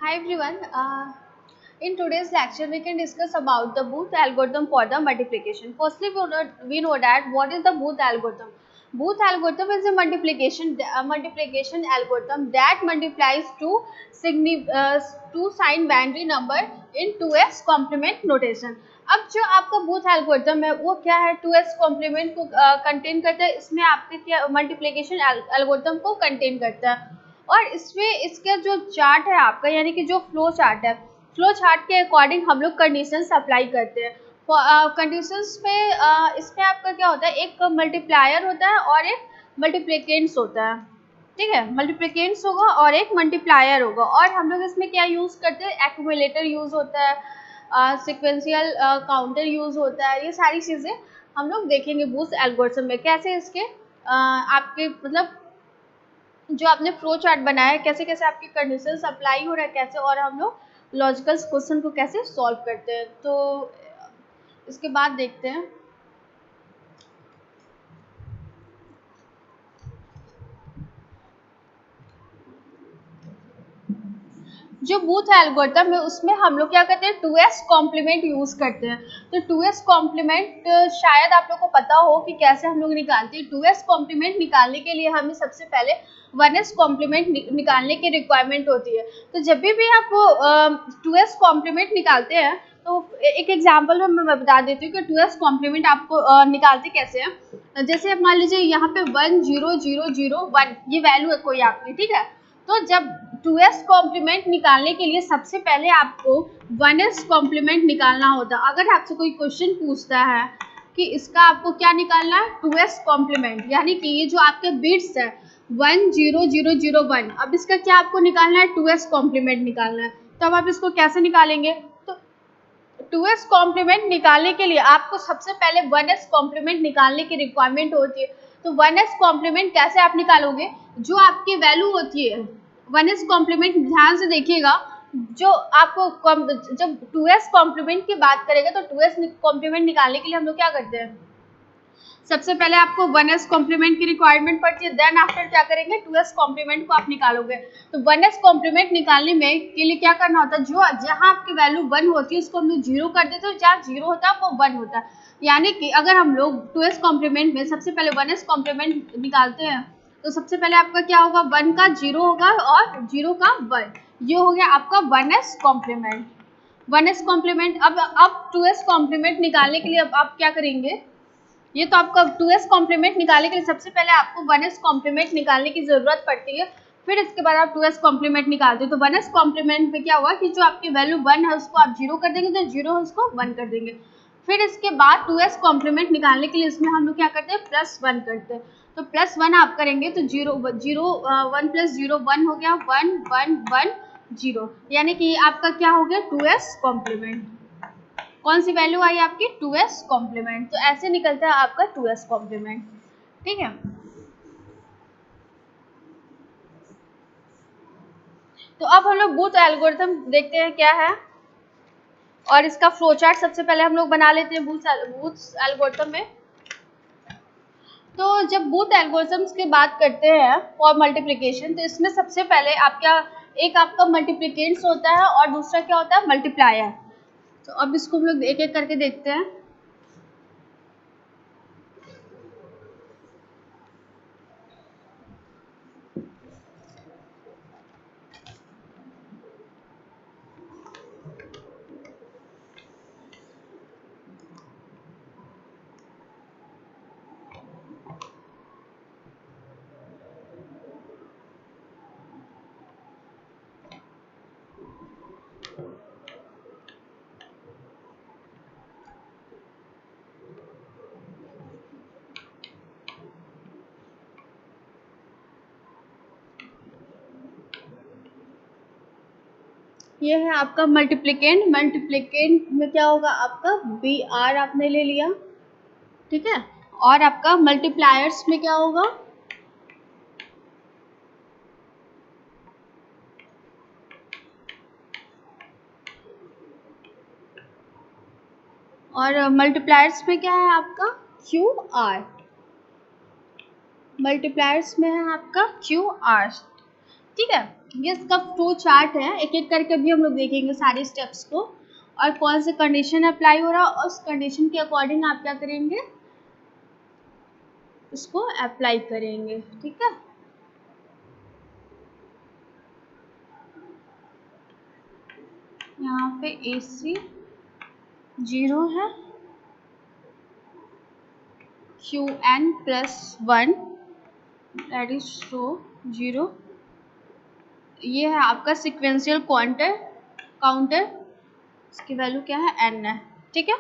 Hi everyone. In today's lecture, we can discuss about the Booth algorithm for the multiplication. Firstly, we know that what is the Booth algorithm. Booth algorithm is a multiplication algorithm that multiplies two sign binary number in 2x complement notation. अब जो आपका booth algorithm है वो क्या है, 2x complement को contain करता है. इसमें आपके क्या मल्टीप्लिकेशन एल्गोरिथम को कंटेन करता है. और इसमें इसका जो चार्ट है आपका, यानी कि जो फ्लो चार्ट है, फ्लो चार्ट के अकॉर्डिंग हम लोग कंडीशंस अप्लाई करते हैं. कंडीशंस पे इसमें आपका क्या होता है, एक मल्टीप्लायर होता है और एक मल्टीप्लिकेंट्स होता है. ठीक है, मल्टीप्लिकेंट्स होगा और एक मल्टीप्लायर होगा. और हम लोग इसमें क्या यूज़ करते हैं, एक्यूमुलेटर यूज़ होता है, सिक्वेंशियल काउंटर यूज़ होता है. ये सारी चीज़ें हम लोग देखेंगे बूस्ट एल्गोरिथम में, कैसे इसके आपके मतलब जो आपने फ्लो चार्ट बनाया है, कैसे कैसे आपकी कंडीशंस अप्लाई हो रहा है, कैसे और हम लोग लॉजिकल क्वेश्चन को कैसे सॉल्व करते हैं. तो इसके बाद देखते हैं. जो बूथ एल्गोरिथम है उसमें हम लोग क्या करते हैं, 2s कॉम्प्लीमेंट यूज करते हैं. तो 2s कॉम्प्लीमेंट शायद आप लोग को पता हो कि कैसे हम लोग निकालते हैं. 2s कॉम्प्लीमेंट निकालने के लिए हमें सबसे पहले 1s कॉम्प्लीमेंट निकालने की रिक्वायरमेंट होती है. तो जब भी आप 2s कॉम्प्लीमेंट निकालते हैं तो एक एग्जाम्पल मैं बता देती हूँ कि 2s कॉम्प्लीमेंट आपको निकालते कैसे हैं. जैसे मान लीजिए यहाँ पे 1 0 0 0 1 ये वैल्यू है कोई आपकी. ठीक है, तो जब 2s कॉम्प्लीमेंट निकालने के लिए सबसे पहले आपको 1s कॉम्प्लीमेंट निकालना होता है. अगर आपसे कोई क्वेश्चन पूछता है कि इसका आपको क्या निकालना है, 2s कॉम्प्लीमेंट, यानी कि ये जो आपके बिट्स है 1 0 0 0 1, अब इसका क्या आपको निकालना है, 2s कॉम्प्लीमेंट निकालना है. तो अब आप इसको कैसे निकालेंगे, तो 2s कॉम्प्लीमेंट निकालने के लिए आपको सबसे पहले 1s कॉम्प्लीमेंट निकालने की रिक्वायरमेंट होती है. तो 1s कॉम्प्लीमेंट कैसे आप निकालोगे, जो आपकी वैल्यू होती है 1s कॉम्प्लीमेंट, ध्यान से देखिएगा. जो आपको जब 2s कॉम्प्लीमेंट की बात करेगा तो 2s कॉम्प्लीमेंट निकालने के लिए हम लोग क्या करते हैं, सबसे पहले आपको 1s कॉम्प्लीमेंट की रिक्वायरमेंट पड़ती है. देन आफ्टर क्या करेंगे, 2s कॉम्प्लीमेंट को आप निकालोगे. तो 1s कॉम्प्लीमेंट निकालने में के लिए क्या करना होता है, जो जहां आपकी वैल्यू 1 होती है उसको हम लोग 0 कर देते हैं, जहाँ 0 होता है वो 1 होता है. यानी कि अगर हम लोग 2s कॉम्प्लीमेंट में सबसे पहले 1s कॉम्प्लीमेंट निकालते हैं तो सबसे पहले आपका क्या होगा, 1 का 0 होगा और 0 का 1. ये हो गया आपका 1s कॉम्प्लीमेंट. 1s complement. अब 2s कॉम्प्लीमेंट निकालने के लिए अब आप क्या करेंगे, ये तो आपका 2s कॉम्प्लीमेंट निकालने के लिए सबसे पहले आपको 1s कॉम्प्लीमेंट निकालने की जरूरत पड़ती है. फिर इसके बाद आप 2s कॉम्प्लीमेंट निकालते हो. तो 1s कॉम्प्लीमेंट में क्या हुआ कि जो आपकी वैल्यू 1 है उसको आप 0 कर देंगे, जो 0 है उसको 1 कर देंगे. फिर इसके बाद 2s कॉम्प्लीमेंट निकालने के लिए इसमें हम लोग क्या करते हैं, +1 करते हैं. तो +1 आप करेंगे तो 0 0 1 + 0 1 हो गया, 1 1 1 0, यानी कि आपका क्या हो गया, 2s कॉम्प्लीमेंट. कौन सी वैल्यू आई आपकी, 2s कॉम्प्लीमेंट. तो ऐसे निकलता है आपका 2s कॉम्प्लीमेंट. ठीक है, तो अब हम लोग बूथ एल्गोरिथम देखते हैं क्या है, और इसका फ्लो चार्ट सबसे पहले हम लोग बना लेते हैं बूथ एल्गोरिथम में. तो जब बूथ एल्गोरिथम्स की बात करते हैं फॉर मल्टीप्लिकेशन, तो इसमें सबसे पहले आपका एक आपका मल्टीप्लिकेंट्स होता है और दूसरा क्या होता है, मल्टीप्लायर. तो अब इसको हम लोग एक एक करके देखते हैं. ये है आपका मल्टीप्लिकेंट. मल्टीप्लिकेंट में क्या होगा आपका, बी आर आपने ले लिया. ठीक है, और आपका मल्टीप्लायर्स में क्या होगा, और मल्टीप्लायर्स में क्या है आपका, क्यू आर. मल्टीप्लायर्स में है आपका क्यू आर. ठीक है, ये इसका फ्लो चार्ट है, एक एक करके भी हम लोग देखेंगे सारे स्टेप्स को और कौन से कंडीशन अप्लाई हो रहा है और उस कंडीशन के अकॉर्डिंग आप क्या करेंगे, उसको अप्लाई करेंगे। ठीक है, यहाँ पे AC 0 है, QN + 1 दैट इज शो 0, ये है आपका सिक्वेंशियल काउंटर, इसकी वैल्यू क्या है, N है। ठीक है,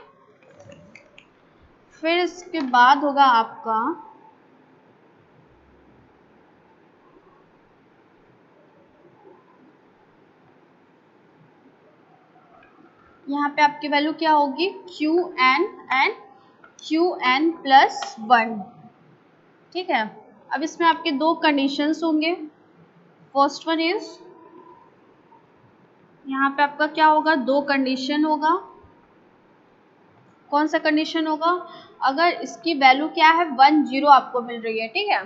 फिर इसके बाद होगा आपका यहाँ पे आपकी वैल्यू क्या होगी, QN + 1। ठीक है, अब इसमें आपके दो कंडीशंस होंगे। फर्स्ट वन इज, यहाँ पे आपका क्या होगा, दो कंडीशन होगा। कौन सा कंडीशन होगा, अगर इसकी वैल्यू क्या है 1 0 आपको मिल रही है। ठीक है,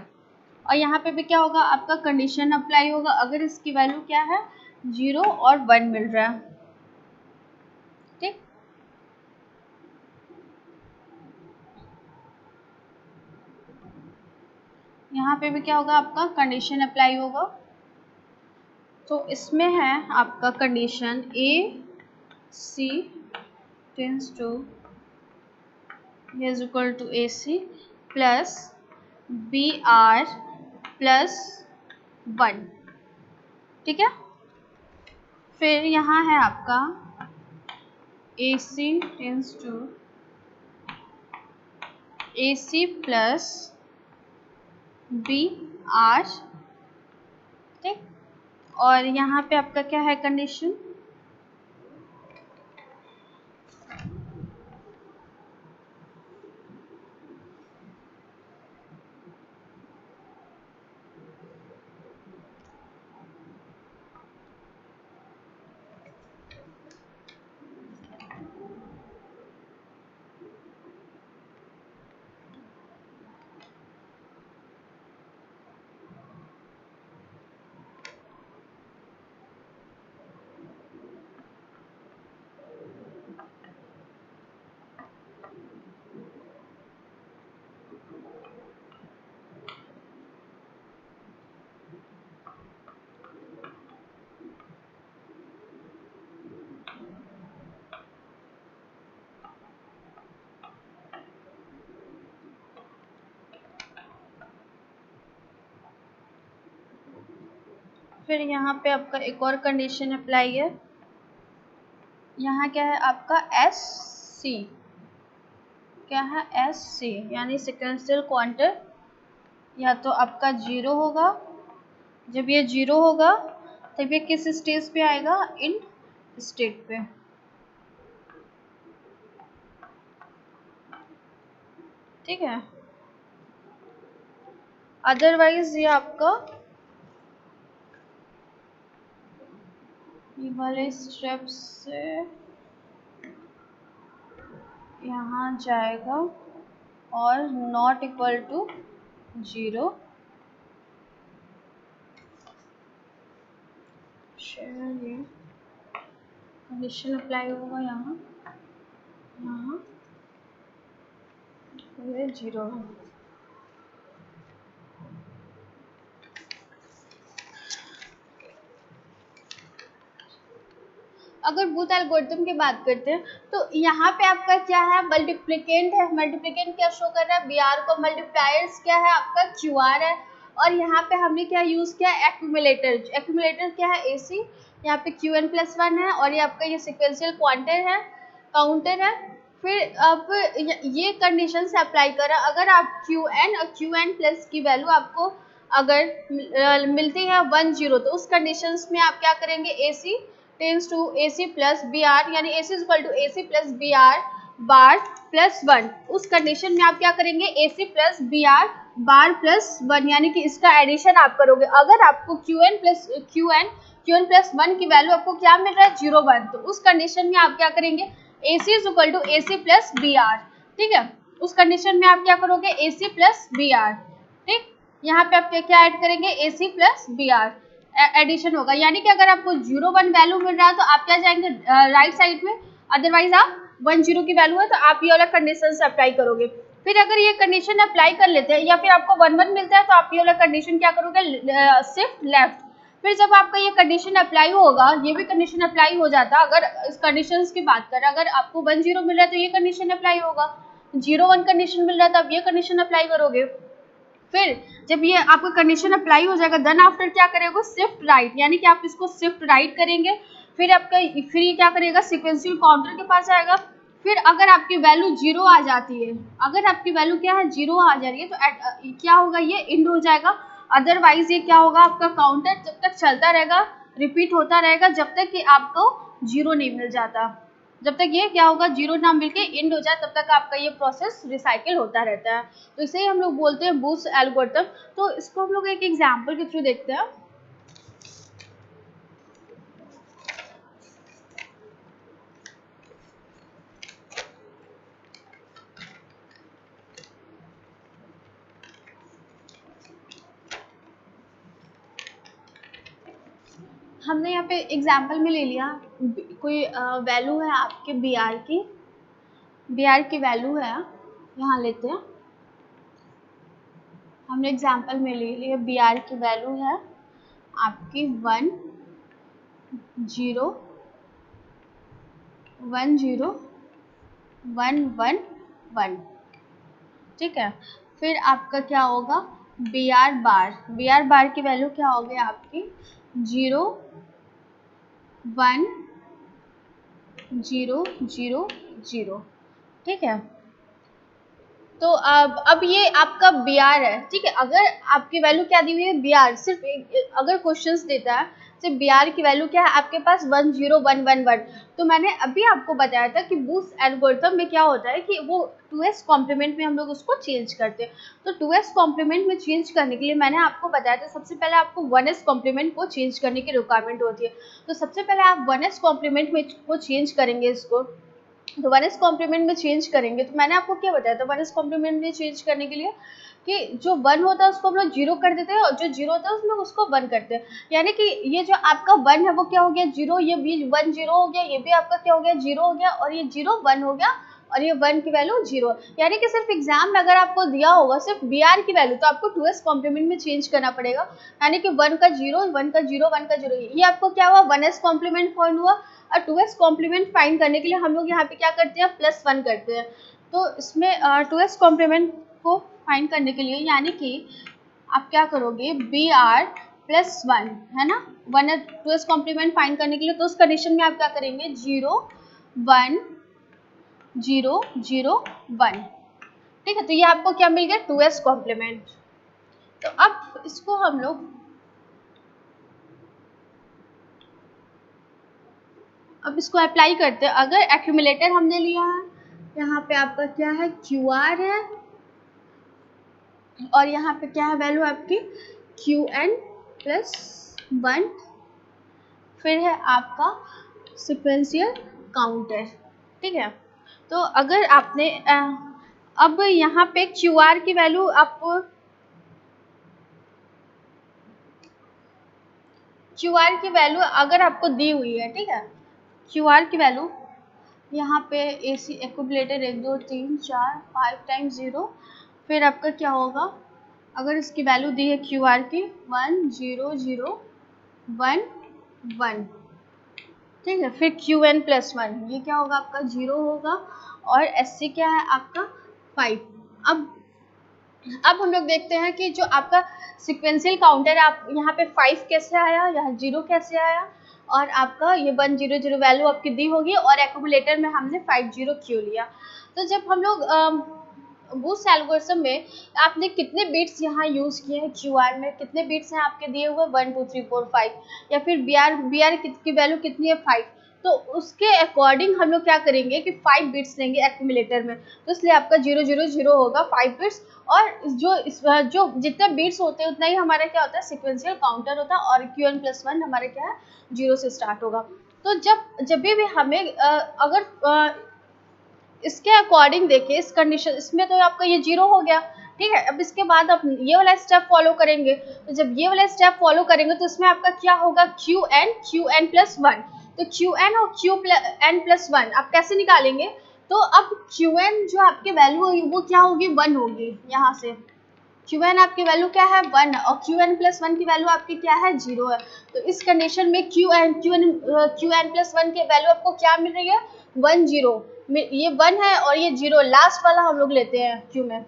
और यहाँ पे भी क्या होगा, आपका कंडीशन अप्लाई होगा अगर इसकी वैल्यू क्या है 0 और 1 मिल रहा है। ठीक, यहाँ पे भी क्या होगा, आपका कंडीशन अप्लाई होगा। तो इसमें है आपका condition AC tends to is equal to AC plus BR plus 1। ठीक है, फिर यहाँ है आपका AC tends to AC plus BR। ठीक, और यहाँ पे आपका क्या है कंडीशन, फिर यहाँ पे आपका एक और कंडीशन अप्लाई है। यहाँ क्या है आपका SC, क्या है SC यानी सिक्वेंशियल क्वांटर, या तो आपका 0 होगा, जब ये 0 होगा तब ये किस स्टेज पे आएगा, इन स्टेट पे। ठीक है, अदरवाइज ये आपका ये वाले स्टेप से यहाँ जाएगा और नॉट इक्वल टू 0। ये कंडीशन अप्लाई होगा यहाँ ये 0 है। अगर बूथ एल्गोरिथम की बात करते हैं तो यहाँ पे आपका क्या है, मल्टीप्लिकेंट है। मल्टीप्लिकेंट क्या शो कर रहा है, BR को, मल्टीप्लायर्स क्या है आपका QR है, और यहाँ पे हमने क्या यूज किया, एक्यूमुलेटर। एक्यूमुलेटर क्या है, AC, यहाँ पे QN + 1 है और ये आपका ये सिक्वेंशियल काउंटर है। फिर अब ये कंडीशन से अप्लाई करा, अगर आप QN और QN प्लस की वैल्यू आपको अगर मिलती है 1 0, तो उस कंडीशंस में आप क्या करेंगे, AC tends to AC + BR, यानी AC = AC + BR बार + 1। उस कंडीशन में आप क्या करेंगे, AC + BR बार + 1, यानी कि इसका एडिशन आप करोगे। अगर आपको QN + 1 की वैल्यू आपको क्या मिल रहा है, 0 1, तो उस कंडीशन में आप क्या करेंगे, AC = AC + BR। ठीक है, उस कंडीशन में आप क्या करोगे, AC + BR। ठीक, यहाँ पे आप क्या ऐड करेंगे, AC + BR एडिशन होगा, यानी कि अगर आपको 0 1 वैल्यू मिल रहा है तो आप क्या जाएंगे राइट साइड में, अदरवाइज आप 1 0 की वैल्यू है तो आप ये वाला कंडीशन से अप्लाई करोगे। फिर अगर ये कंडीशन अप्लाई कर लेते हैं या फिर आपको 1 1 मिलता है तो आप ये वाला कंडीशन क्या करोगे, शिफ्ट लेफ्ट। फिर जब आपका ये कंडीशन अप्लाई होगा, ये भी कंडीशन अप्लाई हो जाता, अगर इस कंडीशंस की बात करें, अगर आपको 1 0 मिल रहा है तो ये कंडीशन अप्लाई होगा, 0 1 कंडीशन मिल रहा है तो आप ये कंडीशन अप्लाई करोगे। फिर जब ये आपका कंडीशन अप्लाई हो जाएगा, देन आफ्टर क्या करेगा, शिफ्ट राइट, यानी कि आप इसको शिफ्ट राइट करेंगे। फिर आपका फिर ये क्या करेगा, सीक्वेंशियल काउंटर के पास जाएगा। फिर अगर आपकी वैल्यू 0 आ जाती है, अगर आपकी वैल्यू क्या है 0 आ जा रही है तो क्या होगा, ये इंड हो जाएगा। अदरवाइज ये क्या होगा, आपका काउंटर जब तक चलता रहेगा, रिपीट होता रहेगा जब तक कि आपको 0 नहीं मिल जाता। जब तक ये क्या होगा, 0 ना मिलके इंड हो जाए तब तक आपका ये प्रोसेस रिसाइकिल होता रहता है। तो इसे ही हम लोग बोलते हैं बूस्ट एल्गोरिथम। तो इसको हम लोग एक एग्जांपल के थ्रू देखते हैं। हमने यहाँ पे एग्जांपल में ले लिया, कोई वैल्यू है आपके बी आर की वैल्यू है, यहाँ लेते हैं। हमने एग्जांपल में ले लिया बी आर की वैल्यू है आपकी 1 0 1 0 1 1 1, ठीक है। फिर आपका क्या होगा, बी आर बार की वैल्यू क्या होगी आपकी 0 1 0 0 0, ठीक है। तो अब ये आपका बी आर है, ठीक है। अगर आपकी वैल्यू क्या दी हुई है, बी आर, सिर्फ अगर क्वेश्चंस देता है सिर्फ बी आर की वैल्यू क्या है आपके पास 1 0 1 1 1, तो मैंने अभी आपको बताया था कि बूस्ट एल्गोरिथम में क्या होता है कि वो 2s कॉम्प्लीमेंट में हम लोग उसको चेंज करते हैं। तो 2s कॉम्प्लीमेंट में चेंज करने के लिए मैंने आपको बताया था, सबसे पहले आपको 1s कॉम्प्लीमेंट को चेंज करने की रिक्वायरमेंट होती है। तो सबसे पहले आप 1s कॉम्प्लीमेंट में को चेंज करेंगे इसको, तो 1s कॉम्प्लीमेंट में चेंज करेंगे। तो मैंने आपको क्या बताया था 1s कॉम्प्लीमेंट में चेंज करने के लिए, कि जो 1 होता है उसको हम लोग 0 कर देते हैं और जो 0 होता है उसमें उसको 1 करते हैं। यानी कि ये जो आपका 1 है वो क्या हो गया 0, ये भी 1 0 हो गया, ये भी आपका क्या हो गया 0 हो गया, और ये 0 1 हो गया, और ये 1 की वैल्यू 0। यानी कि सिर्फ एग्जाम में अगर आपको दिया होगा सिर्फ बी आर की वैल्यू, तो आपको 2s कॉम्प्लीमेंट में चेंज करना पड़ेगा। यानी कि 1 का 0 1 का 0 1 का 0, ये आपको क्या हुआ 1s कॉम्प्लीमेंट फाइंड हुआ। और 2s कॉम्प्लीमेंट फाइंड करने के लिए हम लोग यहाँ पे क्या करते हैं, +1 करते हैं। तो इसमें 2s कॉम्प्लीमेंट को फाइंड करने के लिए, यानी कि आप क्या करोगे, बी आर +1 है ना, 2s कॉम्प्लीमेंट फाइंड करने के लिए, तो उस कंडीशन में आप क्या करेंगे 0 1 0 0 1, ठीक है। तो ये आपको क्या मिल गया 2s कॉम्प्लीमेंट। तो अब इसको हम लोग अप्लाई करते हैं। अगर एक्यूमुलेटर हमने लिया है, यहाँ पे आपका क्या है क्यू आर है, और यहाँ पे क्या है वैल्यू आपकी QN +1, फिर है आपका सीक्वेंशियल काउंटर, ठीक है। तो अगर आपने अब यहाँ पे QR की वैल्यू अगर आपको दी हुई है, ठीक है, QR की वैल्यू यहाँ पे AC एक्यूमुलेटर 1 2 3 4 5 टाइम्स 0, फिर आपका क्या होगा, अगर इसकी वैल्यू दी है QR की 1 0 0 1 1, ठीक है। फिर QN +1, ये क्या होगा आपका 0 होगा, और SC क्या है आपका 5। अब हम लोग देखते हैं कि जो आपका सीक्वेंशियल काउंटर है, आप यहाँ पे 5 कैसे आया, यहाँ 0 कैसे आया, और आपका ये 1 0 0 वैल्यू आपकी दी होगी, और एक्यूमुलेटर में हमने 5 0 क्यों लिया। तो जब हम लोग बूस्ट एल्गोरिथम में आपने कितने बिट्स यहाँ यूज़ किए हैं, QR में कितने बिट्स हैं आपके दिए हुए 1 2 3 4 5, या फिर BR की वैल्यू कितनी है 5, तो उसके अकॉर्डिंग हम लोग क्या करेंगे कि 5 बिट्स लेंगे एक्यूमुलेटर में, तो इसलिए आपका 0 0 0 होगा 5 बिट्स, और जो जितने बिट्स होते हैं उतना ही हमारा क्या होता है सीक्वेंशियल काउंटर होता है, और QN +1 हमारे क्या है 0 से स्टार्ट होगा। तो जब भी हमें अगर इसके अकॉर्डिंग देखिए, इस कंडीशन इसमें तो आपका ये 0 हो गया, ठीक है। अब इसके बाद आप ये वाला स्टेप फॉलो करेंगे, तो जब ये वाला स्टेप फॉलो करेंगे तो इसमें आपका क्या होगा, क्यू एन प्लस वन। तो क्यू एन और क्यू एन प्लस वन आप कैसे निकालेंगे, तो अब क्यू एन जो आपके वैल्यू होगी वो क्या होगी, वन होगी। यहाँ से क्यू एन आपकी वैल्यू क्या है, वन, और क्यू एन प्लस वन की वैल्यू आपकी क्या है, जीरो है। तो इस कंडीशन में क्यू एन प्लस वन की वैल्यू आपको क्या मिल रही है, वन जीरो। ये वन है और ये जीरो, लास्ट वाला हम लोग लेते हैं क्यू में।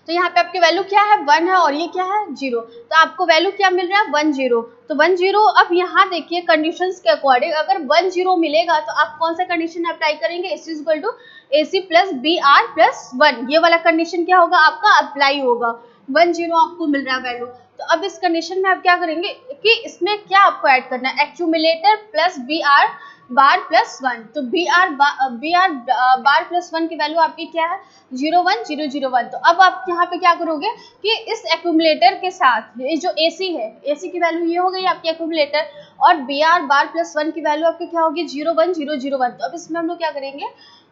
तो यहाँ पे आपकी वैल्यू क्या है, वन है, और ये क्या है, जीरो। तो आपको वैल्यू क्या मिल रहा है, वन जीरो। तो वन जीरो, अब यहाँ देखिए कंडीशंस के अकॉर्डिंग अगर वन जीरो मिलेगा तो आप कौन सा कंडीशन अप्लाई करेंगे, is equal to A C plus B R plus one, ये वाला कंडीशन क्या होगा आपका अप्लाई होगा। वन जीरो आपको मिल रहा है वैल्यू, तो अब इस कंडीशन में आप क्या करेंगे कि इसमें क्या आपको ऐड करना है, accumulator plus B R bar plus one. तो B R bar plus one की वैल्यू आपकी क्या है, 01001। तो अब आप यहाँ पे क्या करोगे कि इस एक्यूमुलेटर के साथ ये जो AC है, AC की वैल्यू ये हो गई आपकी एक्यूमुलेटर, और B R bar plus one की वैल्यू आपकी क्या होगी, 01001। तो अब इसमें हम लोग क्या करेंगे,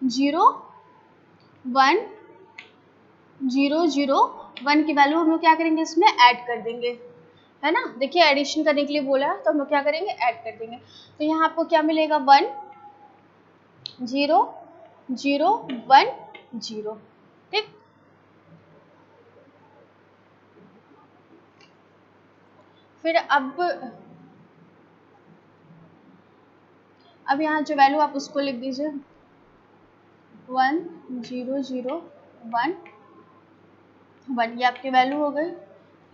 01001 की वैल्यू हम लोग क्या करेंगे, इसमें ऐड कर देंगे, है ना। देखिए एडिशन करने के लिए बोला है तो हम लोग क्या करेंगे, ऐड कर देंगे। तो यहाँ आपको क्या मिलेगा, 10010, ठीक। फिर अब यहाँ जो वैल्यू आप उसको लिख दीजिए, 10011, ये आपकी वैल्यू हो गई।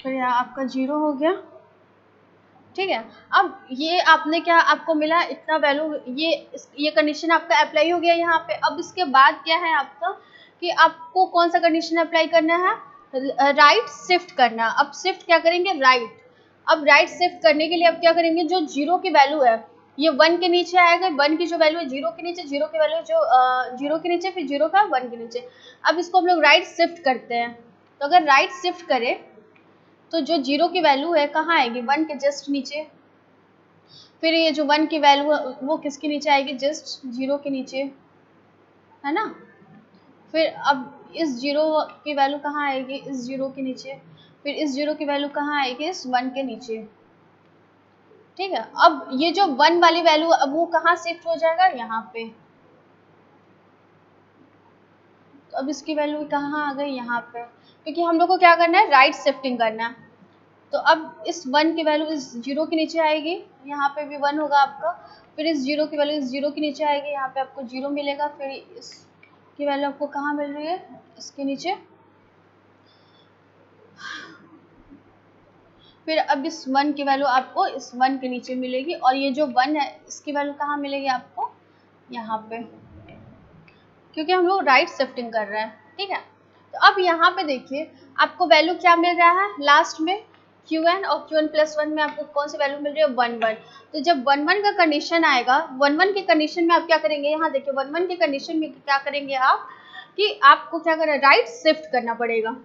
फिर यहाँ आपका जीरो हो गया, ठीक है। अब ये आपने क्या आपको मिला इतना वैल्यू, ये कंडीशन आपका अप्लाई हो गया यहाँ पे। अब इसके बाद क्या है आपका कि आपको कौन सा कंडीशन अप्लाई करना है, राइट शिफ्ट करना। अब शिफ्ट क्या करेंगे, राइट। अब राइट शिफ्ट करने के लिए अब क्या करेंगे, जो जीरो की वैल्यू है ये वन के नीचे आएगा, वन की जो वैल्यू है जीरो के नीचे, जीरो की वैल्यू जो जीरो के नीचे, फिर जीरो का वन के नीचे। अब इसको हम लोग राइट शिफ्ट करते हैं। तो अगर राइट शिफ्ट करें तो जो जीरो की वैल्यू है कहाँ आएगी, वन के जस्ट नीचे। फिर ये जो वन की वैल्यू है वो किसके नीचे आएगी, जस्ट जीरो के नीचे, है ना। फिर अब इस जीरो की वैल्यू कहाँ आएगी, इस जीरो के नीचे। फिर इस जीरो की वैल्यू कहाँ आएगी, इस वन के नीचे, ठीक है। अब ये जो वन वाली वैल्यू अब वो कहाँ शिफ्ट हो जाएगा, यहाँ पे। तो अब इसकी वैल्यू कहाँ आ गई, यहाँ पे, क्योंकि हम लोग को क्या करना है, राइट शिफ्टिंग करना है। तो अब इस वन की वैल्यू इस जीरो के नीचे आएगी, यहाँ पे भी वन होगा आपका। फिर इस जीरो की वैल्यू इस जीरो के नीचे आएगी, यहाँ पे आपको जीरो मिलेगा। फिर इसकी वैल्यू आपको कहाँ मिल रही है, इसके नीचे। फिर अब इस वन की वैल्यू आपको इस वन के नीचे मिलेगी, और ये जो वन है इसकी वैल्यू कहाँ मिलेगी आपको, यहाँ पे, क्योंकि हम लोग राइट शिफ्टिंग कर रहे हैं, ठीक है। तो अब यहाँ पे देखिए आपको वैल्यू क्या मिल रहा है लास्ट में, Qn और Qn प्लस वन में आपको कौन सी वैल्यू मिल रही है, 1 1। तो जब 1 1 का कंडीशन आएगा, 1 1 के कंडीशन में आप क्या करेंगे, यहाँ देखिए 1 1 के कंडीशन में क्या करेंगे आप कि आपको क्या करना है, राइट शिफ्ट करना पड़ेगा।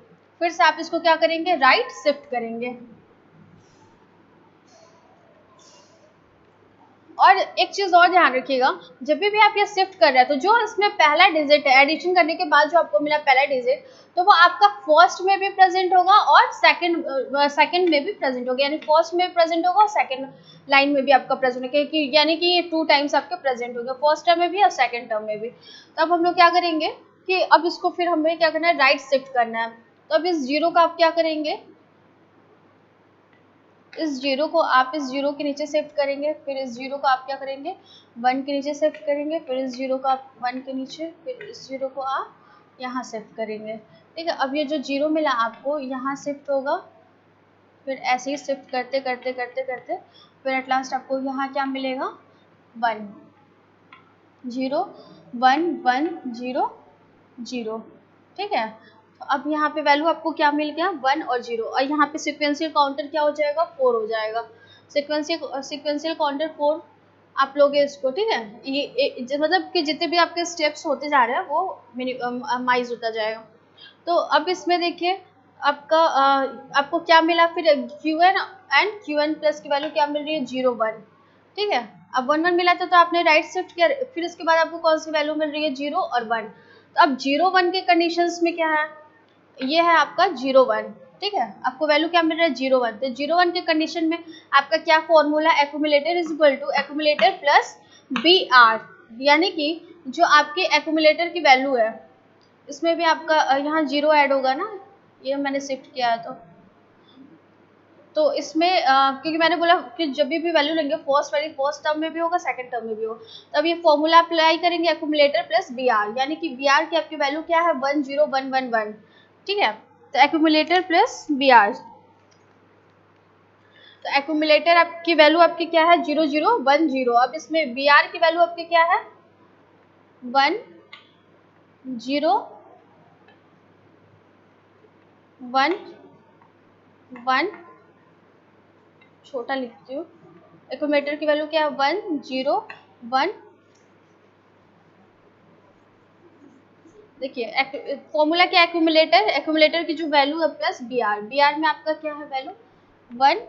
फिर से आप इसको क्या करेंगे, राइट शिफ्ट करेंगे। और एक चीज और ध्यान रखिएगा, जब भी आप ये शिफ्ट कर रहे हैं तो जो इसमें पहला डिजिट है, एडिशन करने के बाद जो आपको मिला पहला डिजिट, तो वो आपका फर्स्ट में भी प्रेजेंट होगा और सेकंड में भी प्रेजेंट होगा, यानी फर्स्ट में प्रेजेंट होगा और सेकंड लाइन में भी आपका प्रेजेंट होगा, कि यानी कि ये 2 टाइम्स आपके प्रेजेंट होगा, फर्स्ट टर्म में भी और सेकंड टर्म में भी। तो अब हम लोग क्या करेंगे कि अब इसको फिर हमें क्या करना है, राइट शिफ्ट करना है। तो अब इस जीरो का आप क्या करेंगे, इस जीरो को आप इस जीरो के नीचे शिफ्ट करेंगे। फिर इस जीरो को आप क्या करेंगे, वन के नीचे शिफ्ट करेंगे। फिर इस जीरो को आप वन के नीचे, फिर इस जीरो को आप यहाँ शिफ्ट करेंगे, ठीक है। अब ये जो जीरो मिला आपको यहाँ शिफ्ट होगा, फिर ऐसे ही शिफ्ट करते करते करते करते फिर एट लास्ट आपको यहाँ क्या मिलेगा, 1 0 1 1 0 0, ठीक है। तो अब यहाँ पे वैल्यू आपको क्या मिल गया, 1 और 0, और यहाँ पे सिक्वेंशियल काउंटर क्या हो जाएगा, 4 हो जाएगा। सिक्वेंशियल काउंटर 4 आप लोगे इसको, ठीक है। ये मतलब कि जितने भी आपके स्टेप्स होते जा रहे हैं वो मिनिमाइज होता जाएगा। तो अब इसमें देखिए आपको क्या मिला, फिर Qn एंड Qn प्लस की वैल्यू क्या मिल रही है, 0 1, ठीक है। अब 1 1 मिला था तो आपने राइट शिफ्ट किया, फिर इसके बाद आपको कौन सी वैल्यू मिल रही है, 0 और 1। तो अब 0 1 के कंडीशंस में क्या है, ये है आपका 0 1, ठीक है। आपको वैल्यू क्या मिल रहा है 0 1। तो 0 1 के कंडीशन में आपका क्या formula, accumulator is equal to accumulator plus B R, यानी कि जो आपके एक्यूमुलेटर की वैल्यू है इसमें भी आपका यहाँ 0 ऐड होगा ना, ये मैंने शिफ्ट किया है तो इसमें क्योंकि मैंने बोला कि जब भी वैल्यू लेंगे फर्स्ट वैल्यू फर्स्ट टर्म में भी होगा सेकंड टर्म में भी होगा, तब ये फॉर्मूला अप्लाई करेंगे एक्यूमुलेटर प्लस बी आर, यानी कि बी आर की आपकी वैल्यू क्या है 1 0 1 1 1, ठीक है। तो एक्यूमुलेटर प्लस बी आर, तो एक्यूमुलेटर आपकी वैल्यू आपकी क्या है 0 0 1 0। अब इसमें बी आर की वैल्यू आपकी क्या है 1 0 1 1, छोटा लिखती हूँ, एक्यूमुलेटर की वैल्यू क्या है 1 0 1। देखिए फॉर्मूला क्या है एक्यूमुलेटर की जो वैल्यू है plus B R, B R में आपका क्या है वैल्यू 1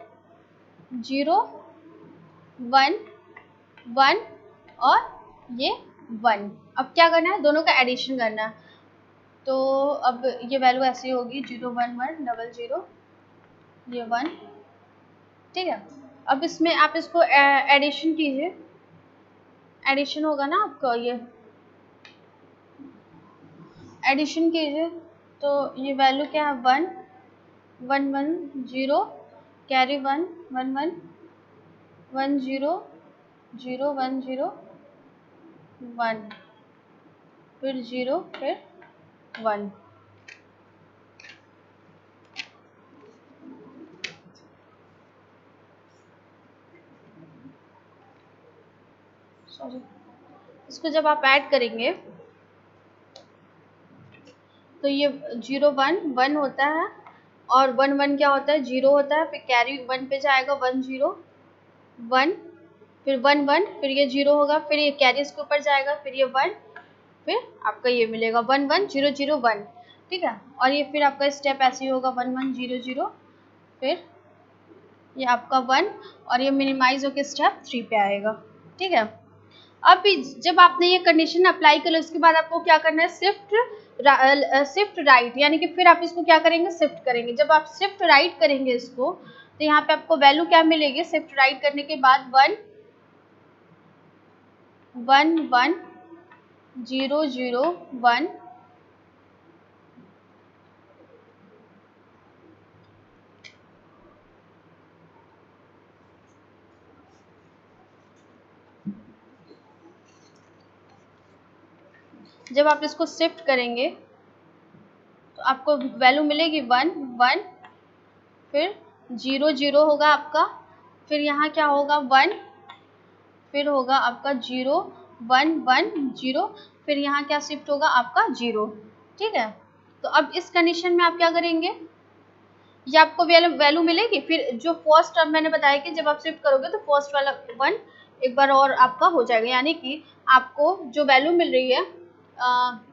0 1 1 और ये 1। अब क्या करना है, दोनों का एडिशन करना है। तो अब ये वैल्यू ऐसी होगी 0 1 1 0 0 ये 1, ठीक है। अब इसमें आप इसको एडिशन कीजिए, एडिशन होगा ना आपका, ये एडिशन कीजिए तो ये वैल्यू क्या है 1 1 1 0 कैरी 1 1 1 1 0 0 1 0 1 फिर 0 फिर 1। सॉरी, इसको जब आप ऐड करेंगे तो ये 0 1 1 होता है और 1 1 क्या होता है 0 होता है, फिर कैरी 1 पे जाएगा 1 0 1 फिर 1 1 फिर ये 0 होगा, फिर ये कैरी इसके ऊपर जाएगा, फिर ये 1, फिर आपका ये मिलेगा 1 1 0 0 1, ठीक है। और ये फिर आपका स्टेप ऐसे ही होगा 1 1 0 0 फिर ये आपका 1 और ये मिनिमाइज होकर स्टेप 3 पे आएगा, ठीक है। अब जब आपने ये कंडीशन अप्लाई कर लिया उसके बाद आपको क्या करना है शिफ्ट राइट, यानी कि फिर आप इसको क्या करेंगे शिफ्ट करेंगे। जब आप शिफ्ट राइट करेंगे इसको तो यहाँ पे आपको वैल्यू क्या मिलेगी शिफ्ट राइट करने के बाद 1 1 1 0 0 1 जब आप इसको शिफ्ट करेंगे तो आपको वैल्यू मिलेगी 1 1 फिर 0 0 होगा आपका, फिर यहाँ क्या होगा 1 फिर होगा आपका 0 1 1 0 फिर यहाँ क्या शिफ्ट होगा आपका 0, ठीक है। तो अब इस कंडीशन में आप क्या करेंगे, ये आपको वैल्यू मिलेगी, फिर जो फर्स्ट टर्म मैंने बताया कि जब आप शिफ्ट करोगे तो फर्स्ट वाला 1 एक बार और आपका हो जाएगा, यानी कि आपको जो वैल्यू मिल रही है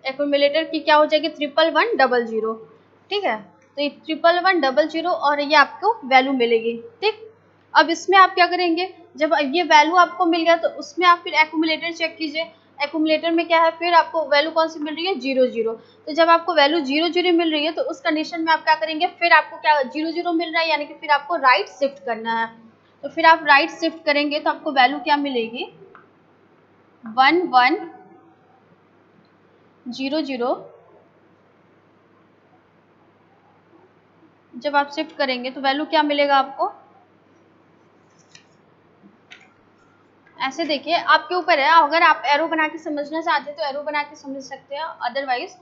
एक्यूमुलेटर की क्या हो जाएगी 1 1 1 0 0, ठीक है। तो ये 1 1 1 0 0 और ये आपको वैल्यू मिलेगी, ठीक। अब इसमें आप क्या करेंगे, जब ये वैल्यू आपको मिल गया तो उसमें आप फिर एक्यूमुलेटर चेक कीजिए, एक्यूमुलेटर में क्या है फिर आपको वैल्यू कौन सी मिल रही है 0 0। तो जब आपको वैल्यू 0 0 मिल रही है तो उस कंडीशन में आप क्या करेंगे, फिर आपको क्या 0 0 मिल रहा है यानी कि फिर आपको राइट शिफ्ट करना है। तो फिर आप राइट शिफ्ट करेंगे तो आपको वैल्यू क्या मिलेगी 1 1 0 0। जब आप शिफ्ट करेंगे तो वैल्यू क्या मिलेगा आपको, ऐसे देखिए आपके ऊपर है, अगर आप एरो बना के समझना चाहते हैं तो एरो बना के समझ सकते हैं, अदरवाइज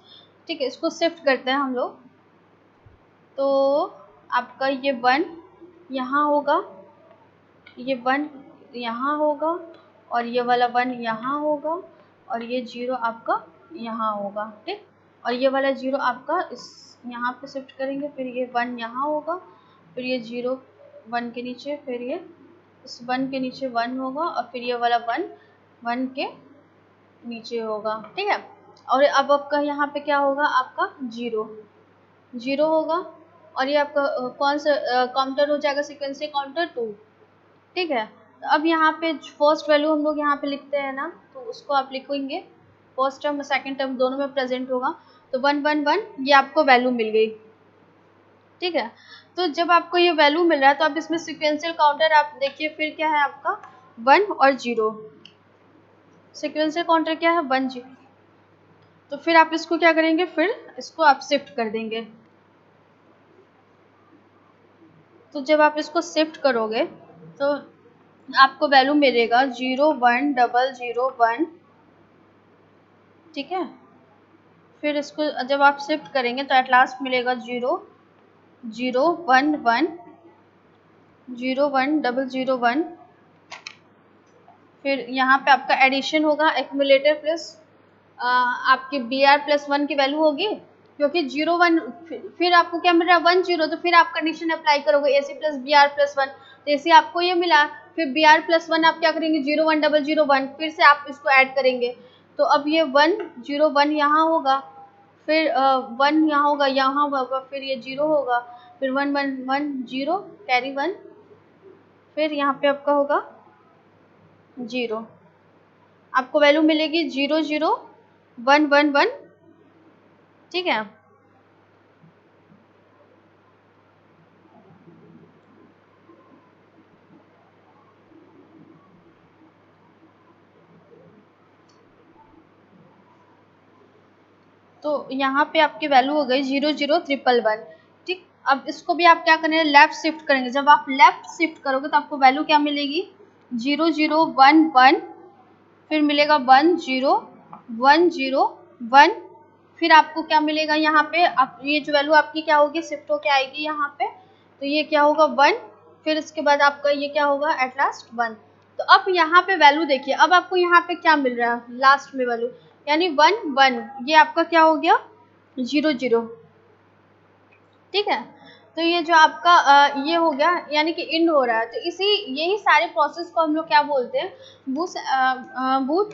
ठीक है। इसको शिफ्ट करते हैं हम लोग, तो आपका ये 1 यहाँ होगा, ये 1 यहाँ होगा और ये वाला 1 यहाँ होगा और ये 0 आपका यहाँ होगा, ठीक। और ये वाला 0 आपका इस यहाँ पे शिफ्ट करेंगे, फिर ये 1 यहाँ होगा, फिर ये 0 1 के नीचे, फिर ये इस 1 के नीचे 1 होगा और फिर ये वाला 1 1 के नीचे होगा, ठीक है। और अब आपका यहाँ पे क्या होगा आपका 0 0 होगा और ये आपका कौन सा काउंटर हो जाएगा सीक्वेंस काउंटर 2, ठीक है। तो अब यहाँ पे फर्स्ट वैल्यू हम लोग यहाँ पे लिखते हैं ना, तो उसको आप लिखेंगे फर्स्ट टर्म सेकंड टर्म दोनों में प्रेजेंट होगा, तो 1 1 1 ये आपको वैल्यू मिल गई, ठीक है। तो जब आपको ये वैल्यू मिल रहा है तो अब इसमें सिक्वेंशियल काउंटर आप देखिए फिर क्या है आपका 1 और 0। सिक्वेंशियल काउंटर क्या है 1 0। तो फिर आप इसको क्या करेंगे, फिर इसको आप शिफ्ट कर देंगे। तो जब आप इसको शिफ्ट करोगे तो आपको वैल्यू मिलेगा 0 1 0 0 1। ठीक है। फिर इसको जब आप शिफ्ट करेंगे तो एट लास्ट मिलेगा 0 0 1 1 0 1 0 0 1। फिर यहाँ पे आपका एडिशन होगा एक्यूमुलेटर प्लस आपकी बी आर प्लस 1 की वैल्यू होगी, क्योंकि 0 1 फिर आपको क्या मिल रहा है 1 0। तो फिर आप कंडीशन अप्लाई करोगे A C plus B R plus 1। तो ए सी आपको ये मिला, फिर बी आर प्लस 1 आप क्या करेंगे 0 1 0 0 1, फिर से आप इसको ऐड करेंगे। तो अब ये 1 0 1 यहाँ होगा, फिर 1 यहाँ होगा, यहाँ होगा, फिर ये 0 होगा, फिर 1 1 1 0 कैरी 1, फिर यहाँ पे आपका होगा 0। आपको वैल्यू मिलेगी 0 0 1 1 1। ठीक है। तो यहाँ पे आपकी वैल्यू हो गई 0 0 1 1 1। ठीक। अब इसको भी आप क्या करेंगे लेफ्ट शिफ्ट करेंगे। जब आप लेफ्ट शिफ्ट करोगे तो आपको वैल्यू क्या मिलेगी 0 0 1 1, फिर मिलेगा 1 0 1 0 1। फिर आपको क्या मिलेगा यहाँ पे, आप ये जो वैल्यू आपकी क्या होगी शिफ्ट होके आएगी यहाँ पे, तो ये क्या होगा 1। फिर इसके बाद आपका ये क्या होगा एट लास्ट 1। तो अब यहाँ पे वैल्यू देखिए, अब आपको यहाँ पे क्या मिल रहा है लास्ट में वैल्यू, यानी 1 1, ये आपका क्या हो गया 0 0। ठीक है। तो ये जो आपका ये हो गया यानी कि इंड हो रहा है। तो इसी यही सारे प्रोसेस को हम लोग क्या बोलते हैं booth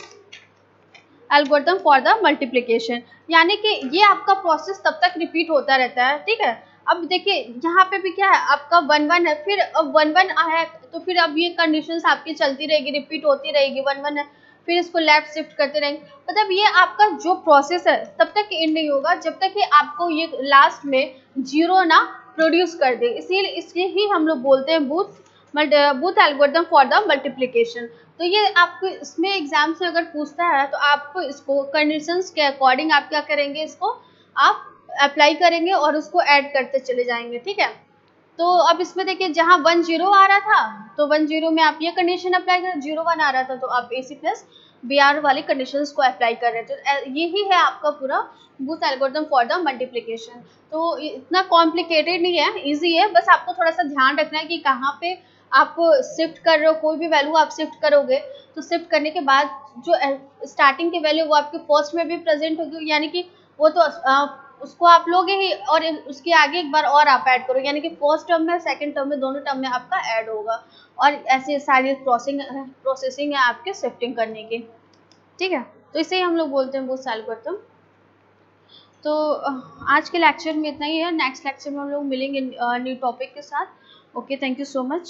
algorithm for the multiplication, यानी कि ये आपका प्रोसेस तब तक रिपीट होता रहता है। ठीक है। अब देखिए यहाँ पे भी क्या है आपका 1 1 है, फिर अब 1 1 आया तो फिर अब ये कंडीशंस आपकी चलती रहेगी, रिपीट होती रहेगी। 1 1 है, फिर इसको लेफ्ट शिफ्ट करते रहेंगे। मतलब ये आपका जो प्रोसेस है तब तक एंड नहीं होगा जब तक कि आपको ये लास्ट में 0 ना प्रोड्यूस कर दे। इसीलिए इसलिए ही हम लोग बोलते हैं booth algorithm for the multiplication. तो ये आपको इसमें एग्जाम से अगर पूछता है तो आप इसको कंडीशंस के अकॉर्डिंग आप क्या करेंगे, इसको आप अप्लाई करेंगे और उसको ऐड करते चले जाएंगे। ठीक है। तो अब इसमें देखिए जहाँ 1 0 आ रहा था तो 1 0 में आप ये कंडीशन अप्लाई कर, 0 1 आ रहा था तो आप ए सी प्लस बी आर वाली कंडीशंस को अप्लाई कर रहे थे। तो यही है आपका पूरा booth algorithm for the multiplication. तो इतना कॉम्प्लिकेटेड नहीं है, इजी है, बस आपको थोड़ा सा ध्यान रखना है कि कहाँ पे आप शिफ्ट कर रहे हो। कोई भी वैल्यू आप शिफ्ट करोगे तो शिफ्ट करने के बाद जो स्टार्टिंग की वैल्यू वो आपके फर्स्ट में भी प्रेजेंट होगी, यानी कि वो तो उसको आप लोगे ही और उसके आगे एक बार और आप ऐड करोगे, यानी कि फर्स्ट टर्म में सेकंड टर्म में दोनों टर्म में आपका ऐड होगा। और ऐसी सारी प्रोसेसिंग है आपके शिफ्टिंग करने की। ठीक है। तो इसे ही हम लोग बोलते हैं बूथ एल्गोरिथम। तो आज के लेक्चर में इतना ही है। नेक्स्ट लेक्चर में हम लोग मिलेंगे न्यू टॉपिक के साथ। Okay, thank you so much.